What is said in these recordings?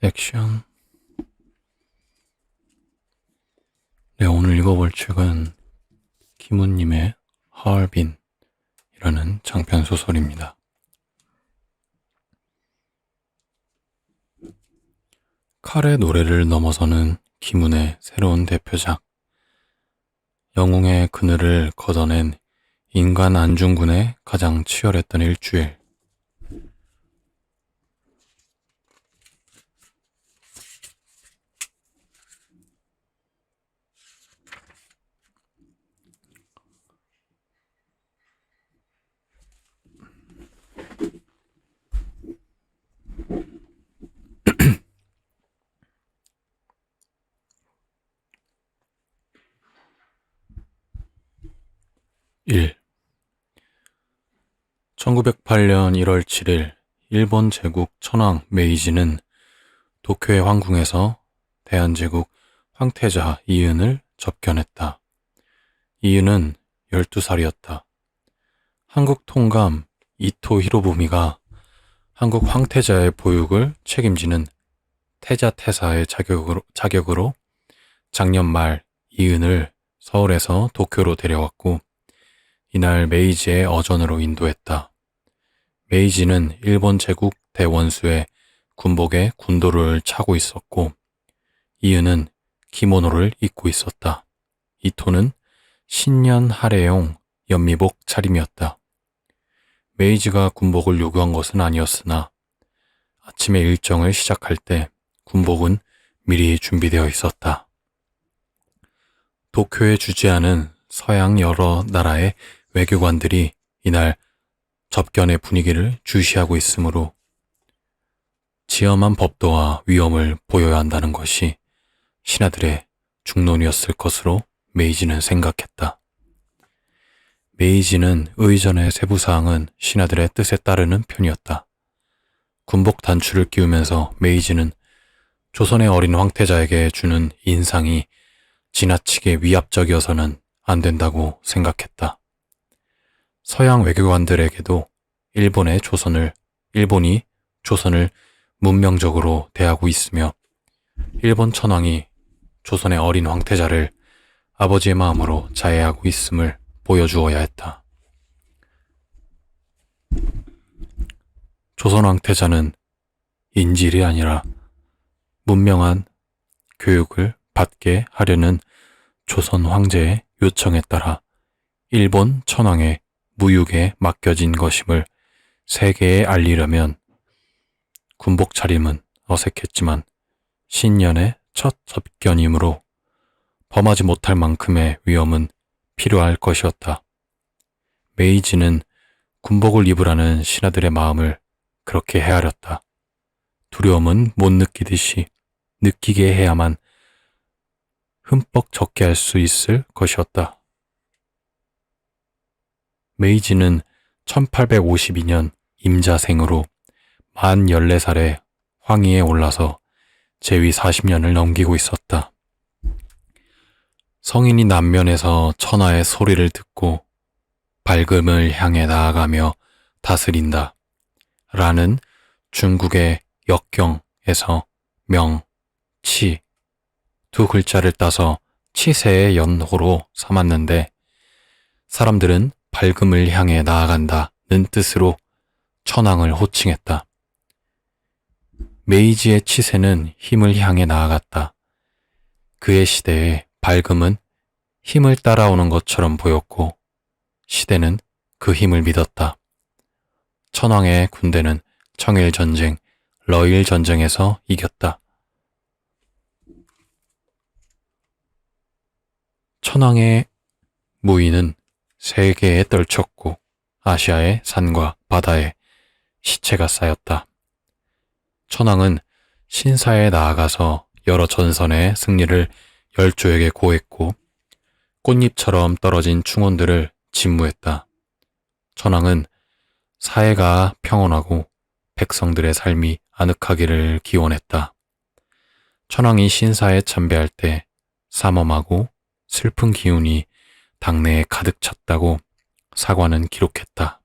액션. 네, 오늘 읽어볼 책은 김훈님의 하얼빈이라는 장편 소설입니다. 칼의 노래를 넘어서는 김훈의 새로운 대표작. 영웅의 그늘을 걷어낸 인간 안중근의 가장 치열했던 일주일. (1) 1908년 1월 7일 일본 제국 천황 메이지는 도쿄의 황궁에서 대한제국 황태자 이은을 접견했다. 이은은 12살이었다. 한국 통감 이토 히로부미가 한국 황태자의 보육을 책임지는 태자태사의 자격으로 작년 말 이은을 서울에서 도쿄로 데려왔고 이날 메이지의 어전으로 인도했다. 메이지는 일본 제국 대원수의 군복에 군도를 차고 있었고 이은은 기모노를 입고 있었다. 이토는 신년 할애용 연미복 차림이었다. 메이지가 군복을 요구한 것은 아니었으나 아침에 일정을 시작할 때 군복은 미리 준비되어 있었다. 도쿄에 주재하는 서양 여러 나라의 외교관들이 이날 접견의 분위기를 주시하고 있으므로 지엄한 법도와 위엄을 보여야 한다는 것이 신하들의 중론이었을 것으로 메이지는 생각했다. 메이지는 의전의 세부사항은 신하들의 뜻에 따르는 편이었다. 군복 단추를 끼우면서 메이지는 조선의 어린 황태자에게 주는 인상이 지나치게 위압적이어서는 안 된다고 생각했다. 서양 외교관들에게도 일본이 조선을 문명적으로 대하고 있으며 일본 천황이 조선의 어린 황태자를 아버지의 마음으로 자애하고 있음을 보여주어야 했다. 조선 황태자는 인질이 아니라 문명한 교육을 받게 하려는 조선 황제의 요청에 따라 일본 천황의 무육에 맡겨진 것임을 세계에 알리려면 군복 차림은 어색했지만 신년의 첫 접견이므로 범하지 못할 만큼의 위험은 필요할 것이었다. 메이지는 군복을 입으라는 신하들의 마음을 그렇게 헤아렸다. 두려움은 못 느끼듯이 느끼게 해야만 흠뻑 적게 할 수 있을 것이었다. 메이지는 1852년 임자생으로 만 14살에 황위에 올라서 재위 40년을 넘기고 있었다. 성인이 남면에서 천하의 소리를 듣고 밝음을 향해 나아가며 다스린다. 라는 중국의 역경에서 명, 치 두 글자를 따서 치세의 연호로 삼았는데 사람들은 밝음을 향해 나아간다는 뜻으로 천황을 호칭했다. 메이지의 치세는 힘을 향해 나아갔다. 그의 시대에 밝음은 힘을 따라오는 것처럼 보였고 시대는 그 힘을 믿었다. 천황의 군대는 청일전쟁, 러일전쟁에서 이겼다. 천황의 무인은 세계에 떨쳤고 아시아의 산과 바다에 시체가 쌓였다. 천황은 신사에 나아가서 여러 전선의 승리를 열조에게 고했고 꽃잎처럼 떨어진 충원들을 진무했다. 천황은 사회가 평온하고 백성들의 삶이 아늑하기를 기원했다. 천황이 신사에 참배할 때 삼엄하고 슬픈 기운이 당내에 가득 찼다고 사관은 기록했다.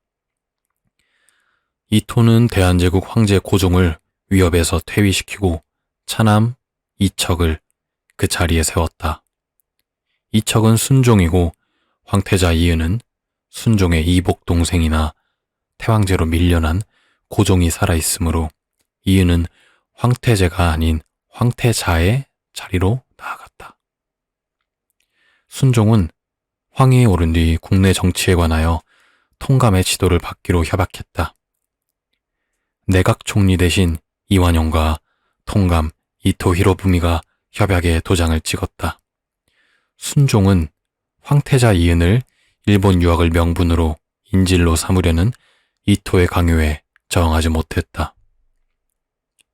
이토는 대한제국 황제 고종을 위협에서 퇴위시키고 차남 이척을 그 자리에 세웠다. 이척은 순종이고 황태자 이은은 순종의 이복 동생이나 태왕제로 밀려난 고종이 살아있으므로 이은은 황태제가 아닌 황태자의 자리로 나아갔다. 순종은 황위에 오른 뒤 국내 정치에 관하여 통감의 지도를 받기로 협약했다. 내각 총리 대신 이완용과 통감 이토 히로부미가 협약에 도장을 찍었다. 순종은 황태자 이은을 일본 유학을 명분으로 인질로 삼으려는 이토의 강요에 저항하지 못했다.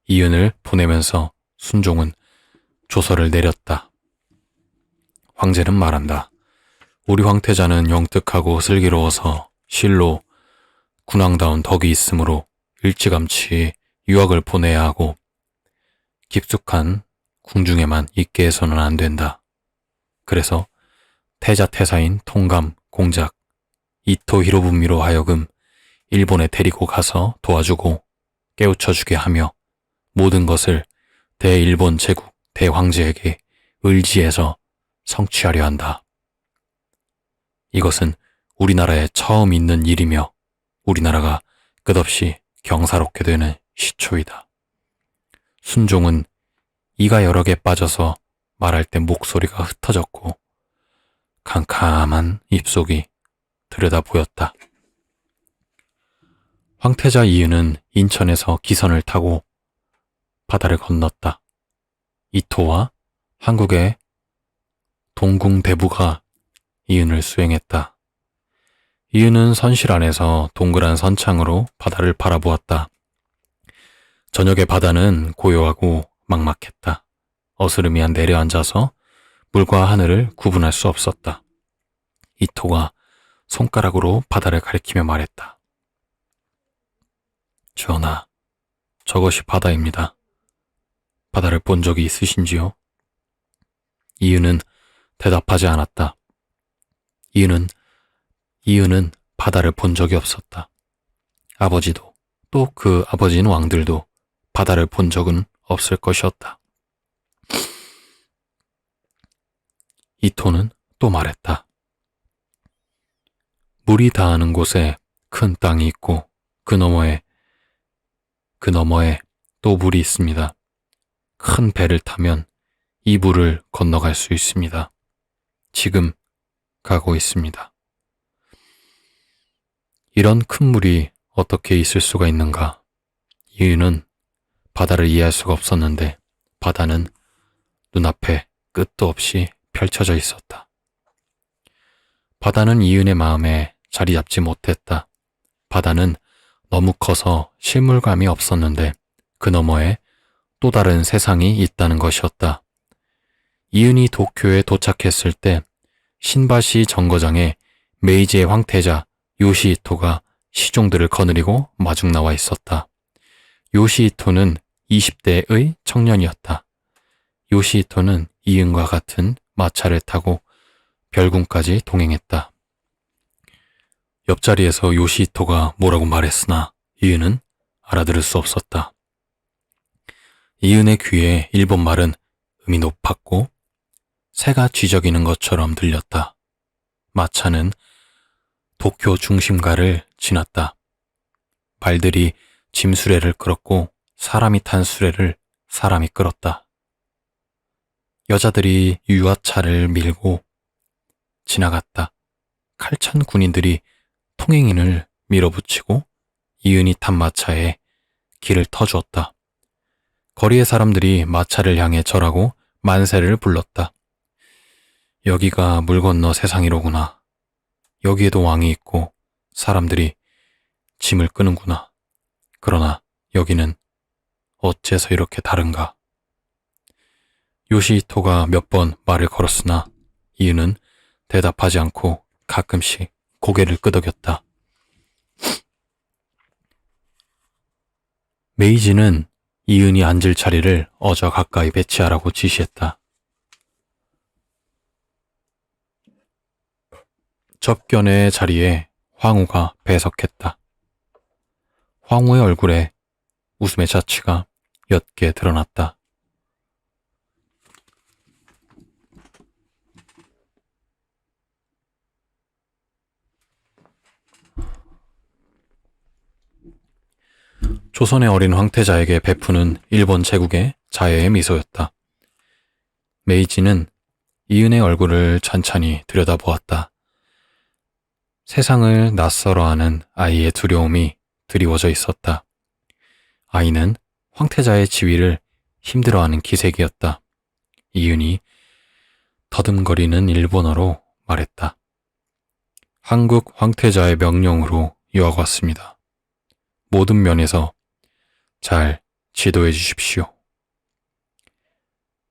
이은을 보내면서 순종은 조서를 내렸다. 황제는 말한다. 우리 황태자는 영특하고 슬기로워서 실로 군왕다운 덕이 있으므로 일찌감치 유학을 보내야 하고 깊숙한 궁중에만 있게 해서는 안 된다. 그래서 태자태사인 통감, 공작, 이토 히로부미로 하여금 일본에 데리고 가서 도와주고 깨우쳐주게 하며 모든 것을 대일본 제국 대황제에게 의지해서 성취하려 한다. 이것은 우리나라에 처음 있는 일이며 우리나라가 끝없이 경사롭게 되는 시초이다. 순종은 이가 여러 개 빠져서 말할 때 목소리가 흩어졌고 캄캄한 입속이 들여다 보였다. 황태자 이은은 인천에서 기선을 타고 바다를 건넜다. 이토와 한국의 동궁대부가 이은을 수행했다. 이은은 선실 안에서 동그란 선창으로 바다를 바라보았다. 저녁의 바다는 고요하고 막막했다. 어스름이한 내려앉아서 물과 하늘을 구분할 수 없었다. 이토가 손가락으로 바다를 가리키며 말했다. 전하, 저것이 바다입니다. 바다를 본 적이 있으신지요? 이은은 대답하지 않았다. 이은은 바다를 본 적이 없었다. 아버지도 또 그 아버지인 왕들도 바다를 본 적은 없을 것이었다. 이토는 또 말했다. 물이 닿는 곳에 큰 땅이 있고 그 너머에 또 물이 있습니다. 큰 배를 타면 이 물을 건너갈 수 있습니다. 지금 가고 있습니다. 이런 큰 물이 어떻게 있을 수가 있는가? 이유는 바다를 이해할 수가 없었는데 바다는 눈앞에 끝도 없이 펼쳐져 있었다. 바다는 이은의 마음에 자리 잡지 못했다. 바다는 너무 커서 실물감이 없었는데 그 너머에 또 다른 세상이 있다는 것이었다. 이은이 도쿄에 도착했을 때 신바시 정거장에 메이지의 황태자 요시히토가 시종들을 거느리고 마중 나와 있었다. 요시히토는 20대의 청년이었다. 요시히토는 이은과 같은 마차를 타고 별궁까지 동행했다. 옆자리에서 요시히토가 뭐라고 말했으나 이은은 알아들을 수 없었다. 이은의 귀에 일본 말은 음이 높았고 새가 쥐저기는 것처럼 들렸다. 마차는 도쿄 중심가를 지났다. 말들이 짐 수레를 끌었고 사람이 탄 수레를 사람이 끌었다. 여자들이 유아차를 밀고 지나갔다. 칼찬 군인들이 통행인을 밀어붙이고 이은이 탄 마차에 길을 터주었다. 거리의 사람들이 마차를 향해 절하고 만세를 불렀다. 여기가 물 건너 세상이로구나. 여기에도 왕이 있고 사람들이 짐을 끄는구나. 그러나 여기는 어째서 이렇게 다른가? 요시히토가 몇 번 말을 걸었으나 이은은 대답하지 않고 가끔씩 고개를 끄덕였다. 메이지는 이은이 앉을 자리를 어저 가까이 배치하라고 지시했다. 접견의 자리에 황후가 배석했다. 황후의 얼굴에 웃음의 자취가 옅게 드러났다. 조선의 어린 황태자에게 베푸는 일본 제국의 자애의 미소였다. 메이지는 이은의 얼굴을 찬찬히 들여다보았다. 세상을 낯설어하는 아이의 두려움이 드리워져 있었다. 아이는 황태자의 지위를 힘들어하는 기색이었다. 이은이 더듬거리는 일본어로 말했다. 한국 황태자의 명령으로 유학 왔습니다. 모든 면에서 잘 지도해 주십시오.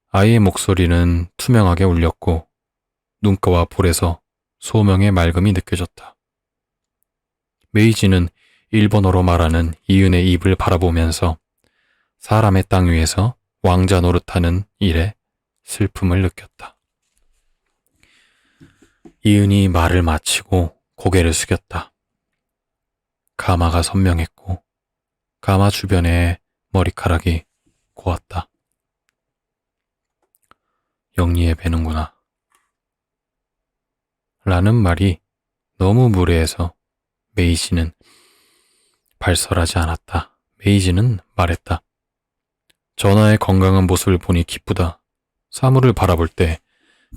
아이의 목소리는 투명하게 울렸고 눈가와 볼에서 소명의 맑음이 느껴졌다. 메이지는 일본어로 말하는 이은의 입을 바라보면서 사람의 땅 위에서 왕자 노릇하는 일에 슬픔을 느꼈다. 이은이 말을 마치고 고개를 숙였다. 가마가 선명했고 가마 주변에 머리카락이 고왔다. 영리해 배는구나. 라는 말이 너무 무례해서 메이지는 발설하지 않았다. 메이지는 말했다. 전하의 건강한 모습을 보니 기쁘다. 사물을 바라볼 때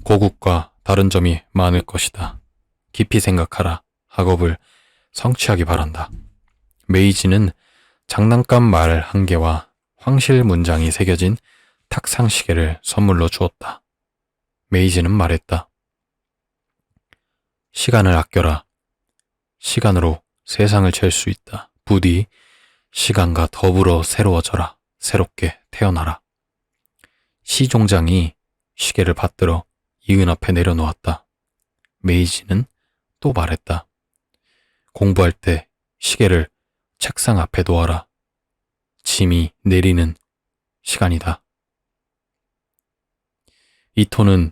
고국과 다른 점이 많을 것이다. 깊이 생각하라. 학업을 성취하기 바란다. 메이지는 장난감 말 한 개와 황실 문장이 새겨진 탁상시계를 선물로 주었다. 메이지는 말했다. 시간을 아껴라. 시간으로 세상을 잴 수 있다. 부디 시간과 더불어 새로워져라. 새롭게 태어나라. 시종장이 시계를 받들어 이은 앞에 내려놓았다. 메이지는 또 말했다. 공부할 때 시계를 책상 앞에 놓아라. 짐이 내리는 시간이다. 이토는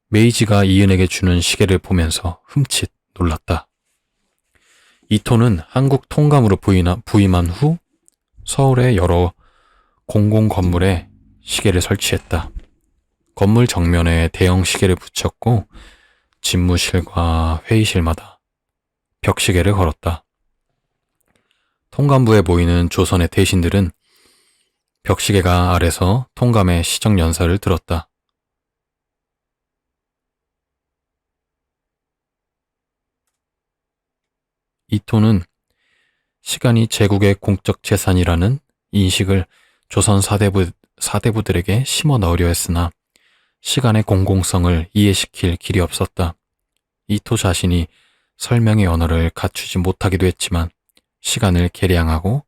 메이지가 이은에게 주는 시계를 보면서 흠칫 놀랐다. 이토는 한국 통감으로 부임한 후 서울의 여러 공공 건물에 시계를 설치했다. 건물 정면에 대형 시계를 붙였고 집무실과 회의실마다 벽시계를 걸었다. 통감부에 모이는 조선의 대신들은 벽시계가 아래서 통감의 시정연설을 들었다. 이토는 시간이 제국의 공적 재산이라는 인식을 조선 사대부들에게 심어 넣으려 했으나 시간의 공공성을 이해시킬 길이 없었다. 이토 자신이 설명의 언어를 갖추지 못하기도 했지만 시간을 계량하고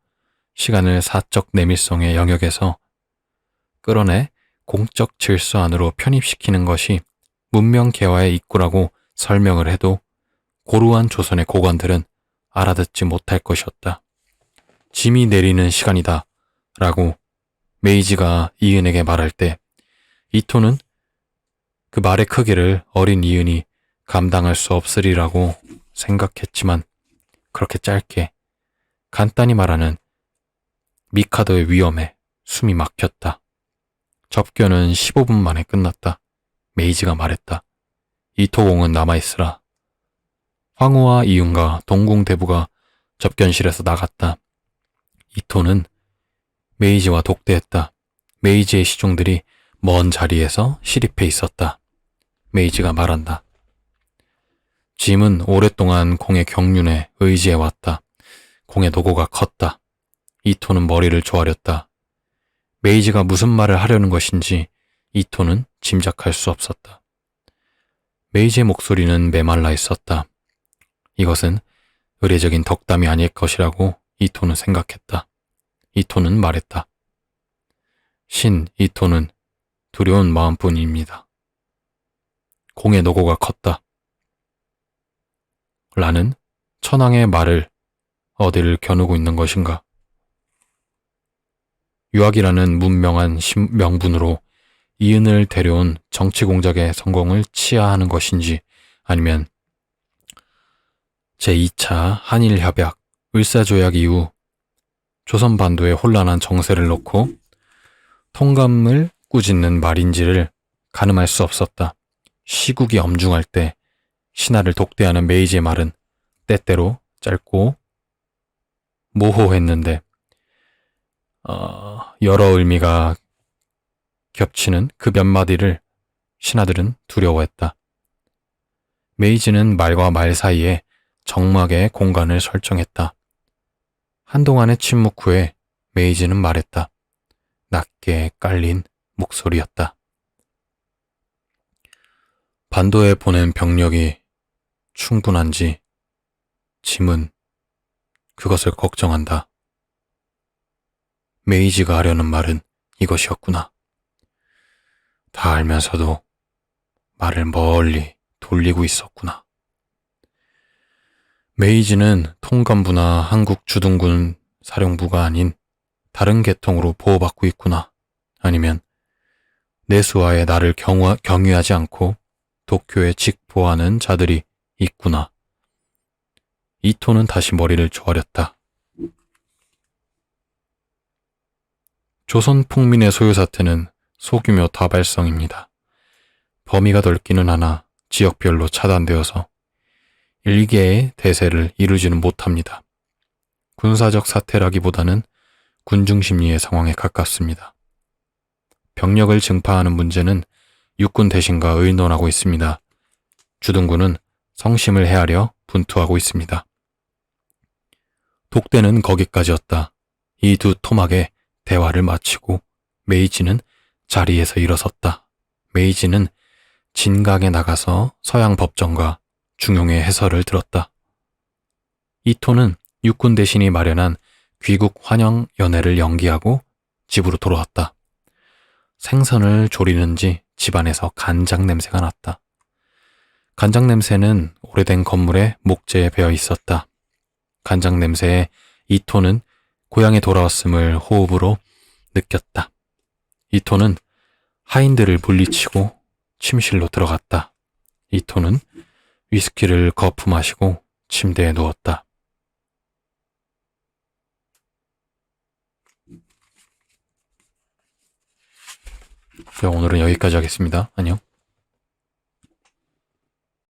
시간을 사적 내밀성의 영역에서 끌어내 공적 질서 안으로 편입시키는 것이 문명 개화의 입구라고 설명을 해도 고루한 조선의 고관들은 알아듣지 못할 것이었다. 짐이 내리는 시간이다 라고 메이지가 이은에게 말할 때 이토는 그 말의 크기를 어린 이은이 감당할 수 없으리라고 생각했지만 그렇게 짧게 간단히 말하는 미카도의 위험에 숨이 막혔다. 접견은 15분 만에 끝났다. 메이지가 말했다. 이토공은 남아있으라. 황후와 이윤과 동궁대부가 접견실에서 나갔다. 이토는 메이지와 독대했다. 메이지의 시종들이 먼 자리에서 시립해 있었다. 메이지가 말한다. 짐은 오랫동안 공의 경륜에 의지해왔다. 공의 노고가 컸다. 이토는 머리를 조아렸다. 메이지가 무슨 말을 하려는 것인지 이토는 짐작할 수 없었다. 메이지의 목소리는 메말라 있었다. 이것은 의례적인 덕담이 아닐 것이라고 이토는 생각했다. 이토는 말했다. 신 이토는 두려운 마음뿐입니다. 공의 노고가 컸다. 라는 천황의 말을 어디를 겨누고 있는 것인가? 유학이라는 문명한 명분으로 이은을 데려온 정치공작의 성공을 치하하는 것인지 아니면 제2차 한일협약, 을사조약 이후 조선반도에 혼란한 정세를 놓고 통감을 꾸짖는 말인지를 가늠할 수 없었다. 시국이 엄중할 때 신하를 독대하는 메이지의 말은 때때로 짧고 모호했는데 여러 의미가 겹치는 그 몇 마디를 신하들은 두려워했다. 메이지는 말과 말 사이에 적막의 공간을 설정했다. 한동안의 침묵 후에 메이지는 말했다. 낮게 깔린 목소리였다. 반도에 보낸 병력이 충분한지 짐은 그것을 걱정한다. 메이지가 하려는 말은 이것이었구나. 다 알면서도 말을 멀리 돌리고 있었구나. 메이지는 통감부나 한국 주둔군 사령부가 아닌 다른 계통으로 보호받고 있구나. 아니면 내수와의 나를 경유하지 않고 도쿄에 직보하는 자들이 있구나. 이토는 다시 머리를 조아렸다. 조선 풍민의 소요 사태는 소규모 다발성입니다. 범위가 넓기는 하나 지역별로 차단되어서 일개의 대세를 이루지는 못합니다. 군사적 사태라기보다는 군중 심리의 상황에 가깝습니다. 병력을 증파하는 문제는 육군 대신과 의논하고 있습니다. 주둔군은 성심을 헤아려 분투하고 있습니다. 독대는 거기까지였다. 이 두 토막의 대화를 마치고 메이지는 자리에서 일어섰다. 메이지는 진각에 나가서 서양 법정과 중용의 해설을 들었다. 이토는 육군 대신이 마련한 귀국 환영 연회를 연기하고 집으로 돌아왔다. 생선을 조리는지 집안에서 간장 냄새가 났다. 간장 냄새는 오래된 건물의 목재에 배어 있었다. 간장 냄새에 이토는 고향에 돌아왔음을 호흡으로 느꼈다. 이토는 하인들을 물리치고 침실로 들어갔다. 이토는 위스키를 거푸 마시고 침대에 누웠다. 오늘은 여기까지 하겠습니다. 안녕.